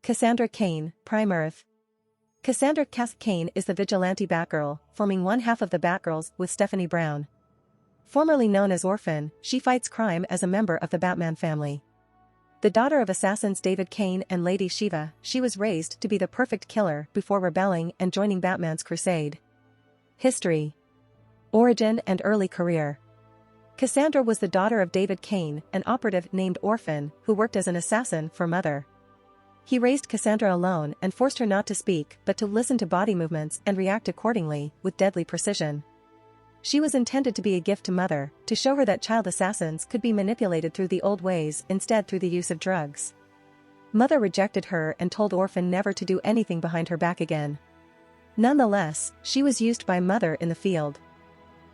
Cassandra Cain, primera. Cassandra Cain is the vigilante Batgirl, forming one half of the Batgirls with Stephanie Brown. Formerly known as Orphan, she fights crime as a member of the Batman family. The daughter of assassins David Cain and Lady Shiva, she was raised to be the perfect killer before rebelling and joining Batman's crusade. History, origin and early career. Cassandra was the daughter of David Cain, an operative named Orphan, who worked as an assassin for Mother. He raised Cassandra alone and forced her not to speak but to listen to body movements and react accordingly, with deadly precision. She was intended to be a gift to Mother, to show her that child assassins could be manipulated through the old ways instead through the use of drugs. Mother rejected her and told Orphan never to do anything behind her back again. Nonetheless, she was used by Mother in the field.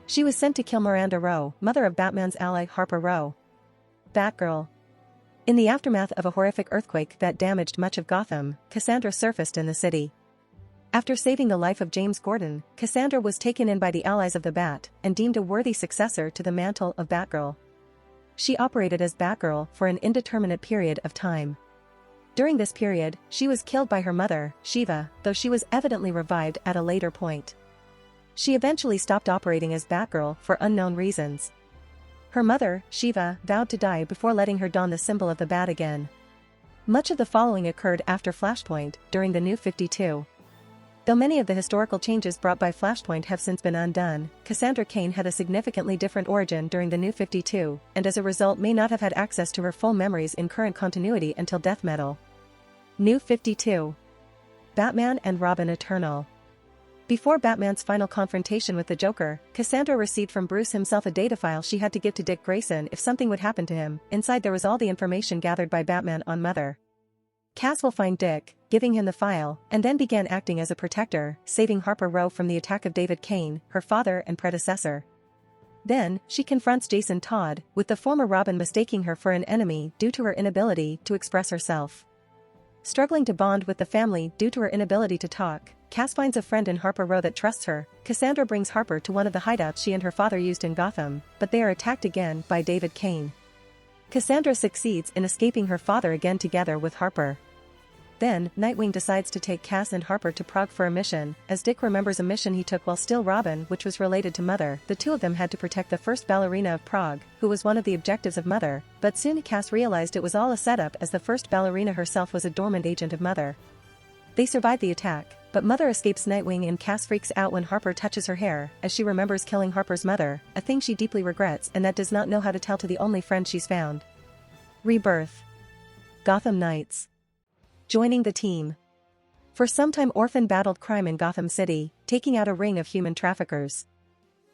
She was sent to kill Miranda Rowe, mother of Batman's ally Harper Rowe. Batgirl. In the aftermath of a horrific earthquake that damaged much of Gotham, Cassandra surfaced in the city. After saving the life of James Gordon, Cassandra was taken in by the allies of the Bat and deemed a worthy successor to the mantle of Batgirl. She operated as Batgirl for an indeterminate period of time. During this period, she was killed by her mother, Shiva, though she was evidently revived at a later point. She eventually stopped operating as Batgirl for unknown reasons. Her mother, Shiva, vowed to die before letting her don the symbol of the Bat again. Much of the following occurred after Flashpoint, during the New 52. Though many of the historical changes brought by Flashpoint have since been undone, Cassandra Cain had a significantly different origin during the New 52, and as a result may not have had access to her full memories in current continuity until Death Metal. New 52. Batman and Robin Eternal. Before Batman's final confrontation with the Joker, Cassandra received from Bruce himself a data file she had to give to Dick Grayson if something would happen to him. Inside there was all the information gathered by Batman on Mother. Cass will find Dick, giving him the file, and then began acting as a protector, saving Harper Rowe from the attack of David Cain, her father and predecessor. Then, she confronts Jason Todd, with the former Robin mistaking her for an enemy due to her inability to express herself. Struggling to bond with the family due to her inability to talk, Cass finds a friend in Harper Rowe that trusts her. Cassandra brings Harper to one of the hideouts she and her father used in Gotham, but they are attacked again by David Cain. Cassandra succeeds in escaping her father again together with Harper. Then, Nightwing decides to take Cass and Harper to Prague for a mission, as Dick remembers a mission he took while still Robin which was related to Mother. The two of them had to protect the first ballerina of Prague, who was one of the objectives of Mother, but soon Cass realized it was all a setup as the first ballerina herself was a dormant agent of Mother. They survive the attack, but Mother escapes Nightwing and Cass freaks out when Harper touches her hair, as she remembers killing Harper's mother, a thing she deeply regrets and that does not know how to tell to the only friend she's found. Rebirth. Gotham Knights. Joining the team. For some time Orphan battled crime in Gotham City, taking out a ring of human traffickers.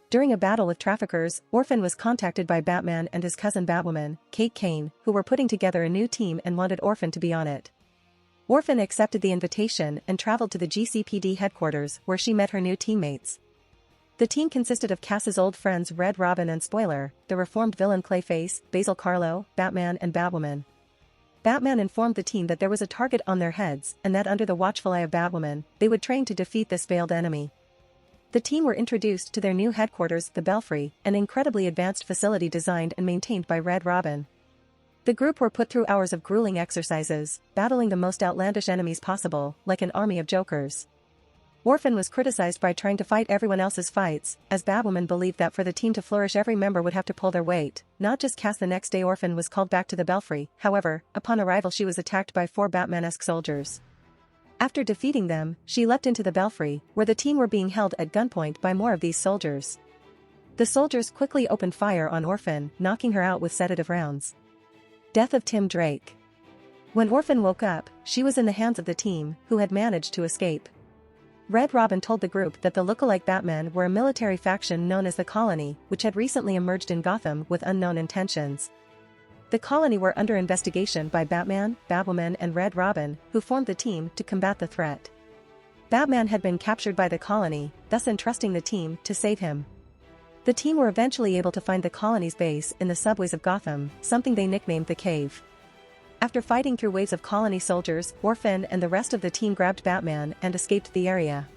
During a battle with traffickers, Orphan was contacted by Batman and his cousin Batwoman, Kate Kane, who were putting together a new team and wanted Orphan to be on it. Orphan accepted the invitation and traveled to the GCPD headquarters where she met her new teammates. The team consisted of Cass's old friends Red Robin and Spoiler, the reformed villain Clayface, Basil Carlo, Batman and Batwoman. Batman informed the team that there was a target on their heads and that under the watchful eye of Batwoman, they would train to defeat this veiled enemy. The team were introduced to their new headquarters, the Belfry, an incredibly advanced facility designed and maintained by Red Robin. The group were put through hours of grueling exercises, battling the most outlandish enemies possible, like an army of jokers. Orphan was criticized by trying to fight everyone else's fights, as Batwoman believed that for the team to flourish every member would have to pull their weight. Not just Cass. The next day Orphan was called back to the Belfry, however, upon arrival she was attacked by 4 Batman-esque soldiers. After defeating them, she leapt into the Belfry, where the team were being held at gunpoint by more of these soldiers. The soldiers quickly opened fire on Orphan, knocking her out with sedative rounds. Death of Tim Drake. When Orphan woke up, she was in the hands of the team, who had managed to escape. Red Robin told the group that the look-alike Batmen were a military faction known as the Colony, which had recently emerged in Gotham with unknown intentions. The Colony were under investigation by Batman, Batwoman and Red Robin, who formed the team to combat the threat. Batman had been captured by the Colony, thus entrusting the team to save him. The team were eventually able to find the Colony's base in the subways of Gotham, something they nicknamed the Cave. After fighting through waves of Colony soldiers, Orphan and the rest of the team grabbed Batman and escaped the area.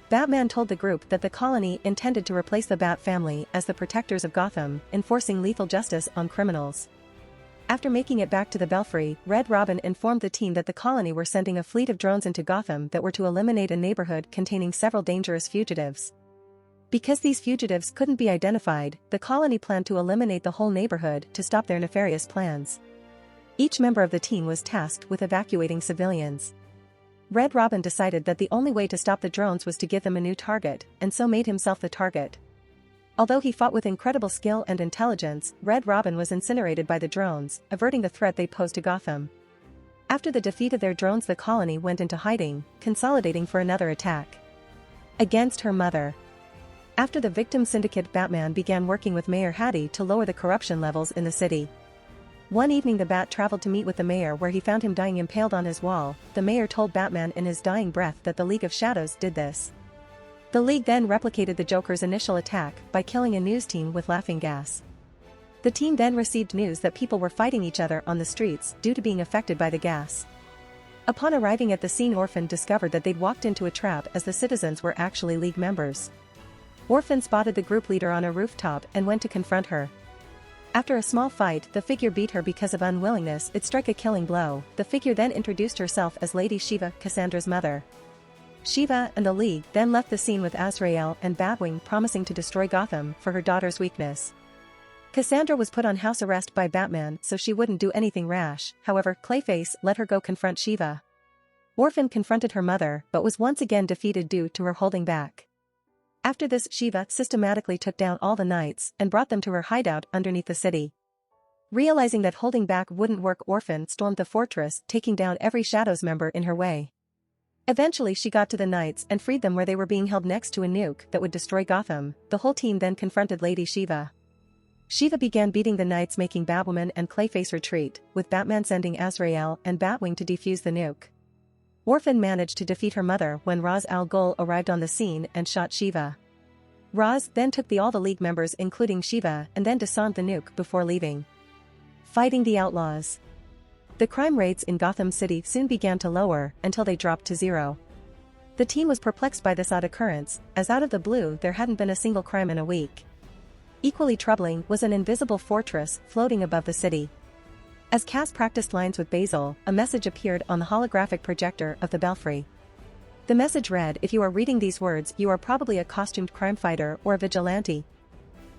Batman told the group that the Colony intended to replace the Bat family as the protectors of Gotham, enforcing lethal justice on criminals. After making it back to the Belfry, Red Robin informed the team that the colony were sending a fleet of drones into Gotham that were to eliminate a neighborhood containing several dangerous fugitives. Because these fugitives couldn't be identified, the colony planned to eliminate the whole neighborhood to stop their nefarious plans. Each member of the team was tasked with evacuating civilians. Red Robin decided that the only way to stop the drones was to give them a new target, and so made himself the target. Although he fought with incredible skill and intelligence, Red Robin was incinerated by the drones, averting the threat they posed to Gotham. After the defeat of their drones, the colony went into hiding, consolidating for another attack. Against her mother. After the victim syndicate, Batman began working with Mayor Hattie to lower the corruption levels in the city. One evening the Bat traveled to meet with the mayor where he found him dying impaled on his wall. The mayor told Batman in his dying breath that the League of Shadows did this. The League then replicated the Joker's initial attack by killing a news team with laughing gas. The team then received news that people were fighting each other on the streets due to being affected by the gas. Upon arriving at the scene, Orphan discovered that they'd walked into a trap as the citizens were actually League members. Orphan spotted the group leader on a rooftop and went to confront her. After a small fight, the figure beat her because of unwillingness to strike a killing blow. The figure then introduced herself as Lady Shiva, Cassandra's mother. Shiva and the League then left the scene with Azrael and Batwing promising to destroy Gotham for her daughter's weakness. Cassandra was put on house arrest by Batman so she wouldn't do anything rash. However, Clayface let her go confront Shiva. Orphan confronted her mother but was once again defeated due to her holding back. After this, Shiva systematically took down all the knights and brought them to her hideout underneath the city. Realizing that holding back wouldn't work, Orphan stormed the fortress, taking down every Shadows member in her way. Eventually she got to the knights and freed them where they were being held next to a nuke that would destroy Gotham. The whole team then confronted Lady Shiva. Shiva began beating the knights, making Batwoman and Clayface retreat, with Batman sending Azrael and Batwing to defuse the nuke. Orphan managed to defeat her mother when Ra's al Ghul arrived on the scene and shot Shiva. Ra's then took all the League members including Shiva and then disarmed the nuke before leaving. Fighting the outlaws. The crime rates in Gotham City soon began to lower until they dropped to zero. The team was perplexed by this odd occurrence, as out of the blue there hadn't been a single crime in a week. Equally troubling was an invisible fortress floating above the city. As Cass practiced lines with Basil, a message appeared on the holographic projector of the Belfry. The message read, "If you are reading these words, you are probably a costumed crime fighter or a vigilante.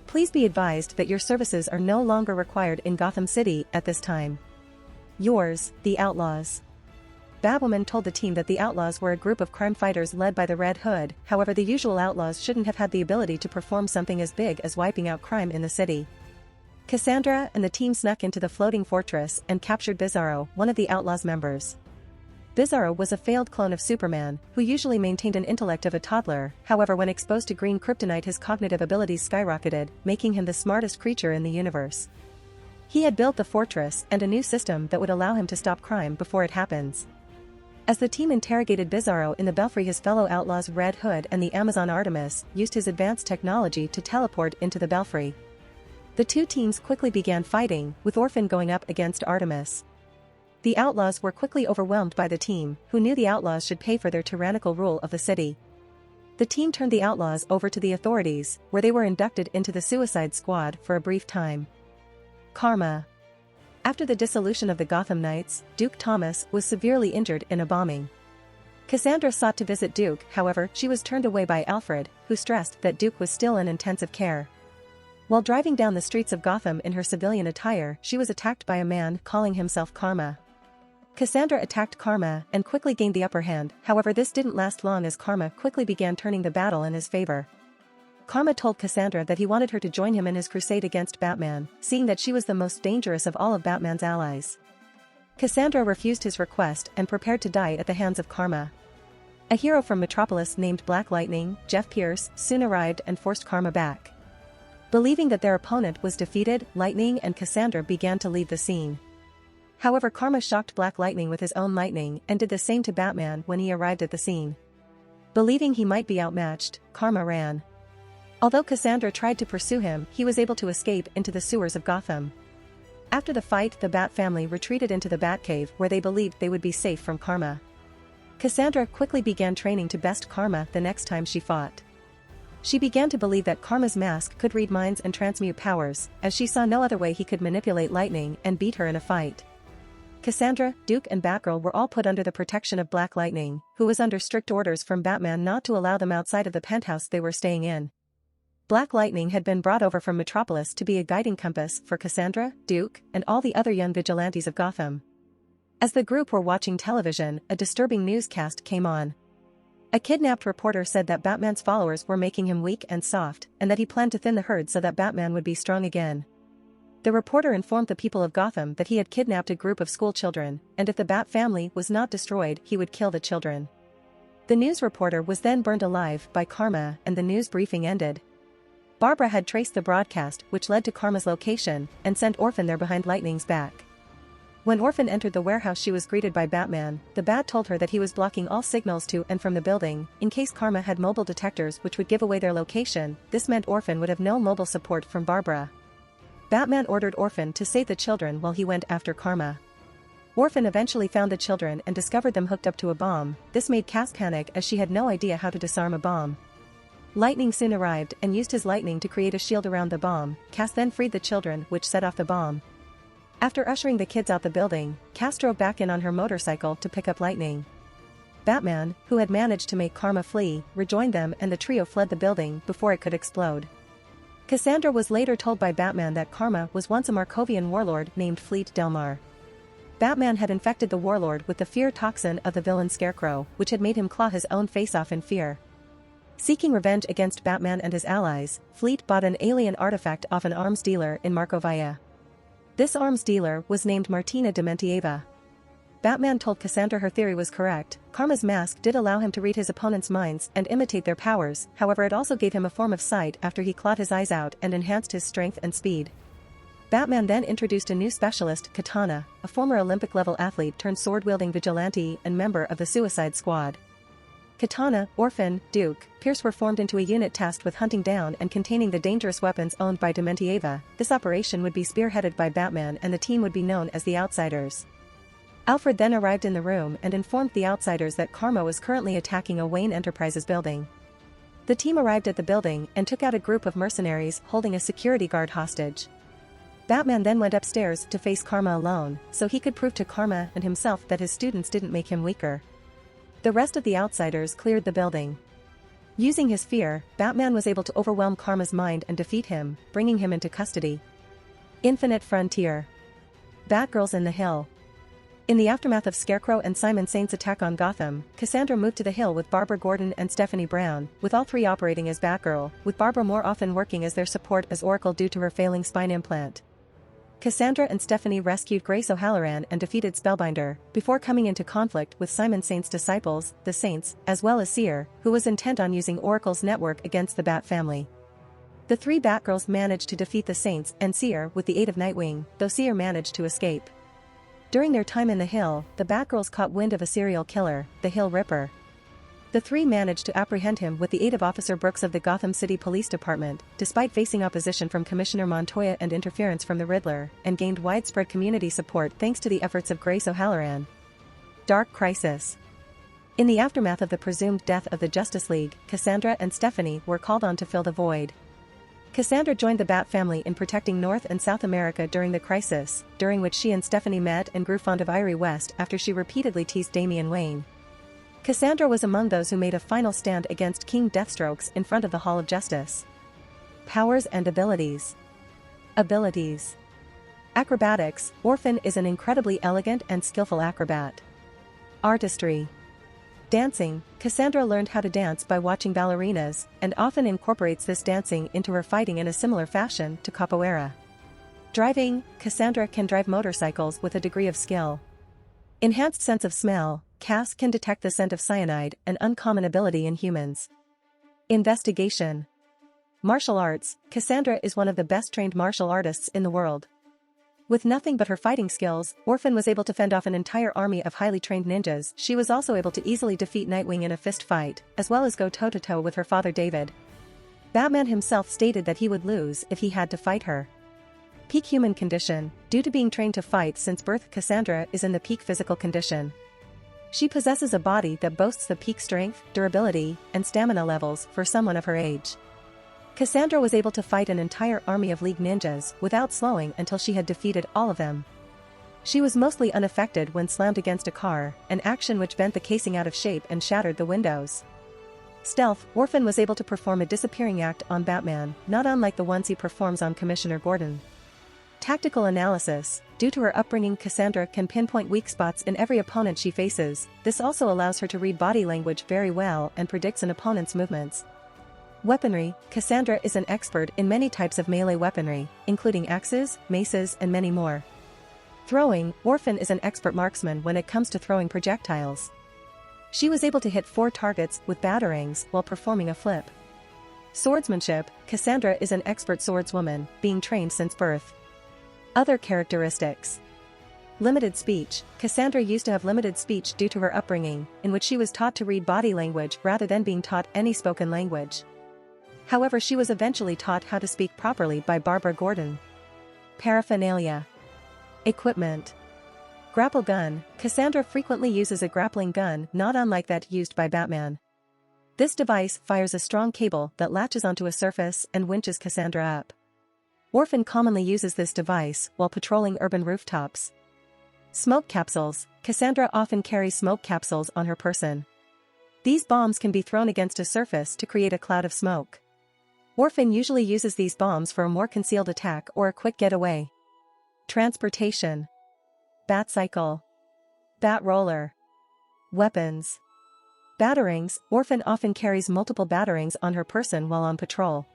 Please be advised that your services are no longer required in Gotham City at this time. Yours, the Outlaws." Batwoman told the team that the Outlaws were a group of crime fighters led by the Red Hood. However, the usual Outlaws shouldn't have had the ability to perform something as big as wiping out crime in the city. Cassandra and the team snuck into the floating fortress and captured Bizarro, one of the Outlaws' members. Bizarro was a failed clone of Superman, who usually maintained an intellect of a toddler. However, when exposed to green kryptonite, his cognitive abilities skyrocketed, making him the smartest creature in the universe. He had built the fortress and a new system that would allow him to stop crime before it happens. As the team interrogated Bizarro in the Belfry, his fellow outlaws Red Hood and the Amazon Artemis used his advanced technology to teleport into the Belfry. The two teams quickly began fighting, with Orphan going up against Artemis. The outlaws were quickly overwhelmed by the team, who knew the outlaws should pay for their tyrannical rule of the city. The team turned the outlaws over to the authorities, where they were inducted into the Suicide Squad for a brief time. Karma. After the dissolution of the Gotham Knights, Duke Thomas was severely injured in a bombing. Cassandra sought to visit Duke, however, she was turned away by Alfred, who stressed that Duke was still in intensive care. While driving down the streets of Gotham in her civilian attire, she was attacked by a man calling himself Karma. Cassandra attacked Karma and quickly gained the upper hand. However, this didn't last long as Karma quickly began turning the battle in his favor. Karma told Cassandra that he wanted her to join him in his crusade against Batman, seeing that she was the most dangerous of all of Batman's allies. Cassandra refused his request and prepared to die at the hands of Karma. A hero from Metropolis named Black Lightning, Jeff Pierce, soon arrived and forced Karma back. Believing that their opponent was defeated, Lightning and Cassandra began to leave the scene. However, Karma shocked Black Lightning with his own lightning and did the same to Batman when he arrived at the scene. Believing he might be outmatched, Karma ran. Although Cassandra tried to pursue him, he was able to escape into the sewers of Gotham. After the fight, the Bat family retreated into the Batcave where they believed they would be safe from Karma. Cassandra quickly began training to best Karma the next time she fought. She began to believe that Karma's mask could read minds and transmute powers, as she saw no other way he could manipulate Lightning and beat her in a fight. Cassandra, Duke and Batgirl were all put under the protection of Black Lightning, who was under strict orders from Batman not to allow them outside of the penthouse they were staying in. Black Lightning had been brought over from Metropolis to be a guiding compass for Cassandra, Duke, and all the other young vigilantes of Gotham. As the group were watching television, a disturbing newscast came on. A kidnapped reporter said that Batman's followers were making him weak and soft, and that he planned to thin the herd so that Batman would be strong again. The reporter informed the people of Gotham that he had kidnapped a group of school children, and if the Bat family was not destroyed, he would kill the children. The news reporter was then burned alive by Karma, and the news briefing ended. Barbara had traced the broadcast, which led to Karma's location, and sent Orphan there behind Lightning's back. When Orphan entered the warehouse, she was greeted by Batman. The Bat told her that he was blocking all signals to and from the building, in case Karma had mobile detectors which would give away their location. This meant Orphan would have no mobile support from Barbara. Batman ordered Orphan to save the children while he went after Karma. Orphan eventually found the children and discovered them hooked up to a bomb. This made Cass panic as she had no idea how to disarm a bomb. Lightning soon arrived and used his lightning to create a shield around the bomb. Cass then freed the children, which set off the bomb. After ushering the kids out the building, Cass drove back in on her motorcycle to pick up Lightning. Batman, who had managed to make Karma flee, rejoined them and the trio fled the building before it could explode. Cassandra was later told by Batman that Karma was once a Markovian warlord named Fleet Delmar. Batman had infected the warlord with the fear toxin of the villain Scarecrow, which had made him claw his own face off in fear. Seeking revenge against Batman and his allies, Fleet bought an alien artifact off an arms dealer in Markovia. This arms dealer was named Martina Dementieva. Batman told Cassandra her theory was correct. Karma's mask did allow him to read his opponent's minds and imitate their powers, however it also gave him a form of sight after he clawed his eyes out and enhanced his strength and speed. Batman then introduced a new specialist, Katana, a former Olympic-level athlete turned sword-wielding vigilante and member of the Suicide Squad. Katana, Orphan, Duke, Pierce were formed into a unit tasked with hunting down and containing the dangerous weapons owned by Dementieva. This operation would be spearheaded by Batman and the team would be known as the Outsiders. Alfred then arrived in the room and informed the Outsiders that Karma was currently attacking a Wayne Enterprises building. The team arrived at the building and took out a group of mercenaries holding a security guard hostage. Batman then went upstairs to face Karma alone, so he could prove to Karma and himself that his students didn't make him weaker. The rest of the Outsiders cleared the building. Using his fear, Batman was able to overwhelm Karma's mind and defeat him, bringing him into custody. Infinite Frontier. Batgirls in the Hill. In the aftermath of Scarecrow and Simon Saint's attack on Gotham, Cassandra moved to the Hill with Barbara Gordon and Stephanie Brown, with all three operating as Batgirl, with Barbara more often working as their support as Oracle due to her failing spine implant. Cassandra and Stephanie rescued Grace O'Halloran and defeated Spellbinder, before coming into conflict with Simon Saint's disciples, the Saints, as well as Seer, who was intent on using Oracle's network against the Bat family. The three Batgirls managed to defeat the Saints and Seer with the aid of Nightwing, though Seer managed to escape. During their time in the Hill, the Batgirls caught wind of a serial killer, the Hill Ripper. The three managed to apprehend him with the aid of Officer Brooks of the Gotham City Police Department, despite facing opposition from Commissioner Montoya and interference from the Riddler, and gained widespread community support thanks to the efforts of Grace O'Halloran. Dark Crisis. In the aftermath of the presumed death of the Justice League, Cassandra and Stephanie were called on to fill the void. Cassandra joined the Bat family in protecting North and South America during the crisis, during which she and Stephanie met and grew fond of Irie West after she repeatedly teased Damian Wayne. Cassandra was among those who made a final stand against King Deathstrokes in front of the Hall of Justice. Powers and Abilities. Abilities. Acrobatics. Orphan is an incredibly elegant and skillful acrobat. Artistry. Dancing. Cassandra learned how to dance by watching ballerinas, and often incorporates this dancing into her fighting in a similar fashion to capoeira. Driving. Cassandra can drive motorcycles with a degree of skill. Enhanced sense of smell. Cass can detect the scent of cyanide, an uncommon ability in humans. Investigation. Martial arts. Cassandra is one of the best trained martial artists in the world. With nothing but her fighting skills, Orphan was able to fend off an entire army of highly trained ninjas. She was also able to easily defeat Nightwing in a fist fight, as well as go toe-to-toe with her father David. Batman himself stated that he would lose if he had to fight her. Peak human condition. Due to being trained to fight since birth, Cassandra is in the peak physical condition. She possesses a body that boasts the peak strength, durability, and stamina levels for someone of her age. Cassandra was able to fight an entire army of League ninjas without slowing until she had defeated all of them. She was mostly unaffected when slammed against a car, an action which bent the casing out of shape and shattered the windows. Stealth, Orphan was able to perform a disappearing act on Batman, not unlike the ones he performs on Commissioner Gordon. Tactical analysis, due to her upbringing, Cassandra can pinpoint weak spots in every opponent she faces. This also allows her to read body language very well and predicts an opponent's movements. Weaponry, Cassandra is an expert in many types of melee weaponry, including axes, maces, and many more. Throwing, Orphan is an expert marksman when it comes to throwing projectiles. She was able to hit 4 targets with batarangs while performing a flip. Swordsmanship, Cassandra is an expert swordswoman, being trained since birth. Other characteristics. Limited speech, Cassandra used to have limited speech due to her upbringing, in which she was taught to read body language rather than being taught any spoken language. However, she was eventually taught how to speak properly by Barbara Gordon. Paraphernalia. Equipment. Grapple gun, Cassandra frequently uses a grappling gun not unlike that used by Batman. This device fires a strong cable that latches onto a surface and winches Cassandra up. Orphan commonly uses this device while patrolling urban rooftops. Smoke capsules, Cassandra often carries smoke capsules on her person. These bombs can be thrown against a surface to create a cloud of smoke. Orphan usually uses these bombs for a more concealed attack or a quick getaway. Transportation. Batcycle. Bat roller. Weapons. Batarangs, Orphan often carries multiple batarangs on her person while on patrol.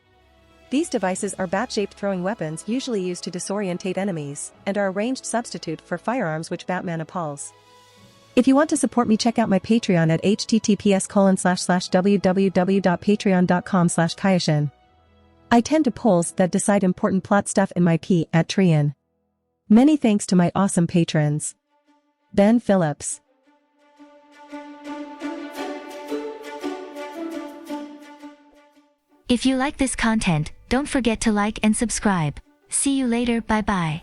These devices are bat-shaped throwing weapons usually used to disorientate enemies, and are a ranged substitute for firearms which Batman appalls. If you want to support me, check out my Patreon at https://www.patreon.com/Kayashin. I tend to polls that decide important plot stuff in my Patreon. Many thanks to my awesome patrons. Ben Phillips. If you like this content, don't forget to like and subscribe. See you later, bye bye.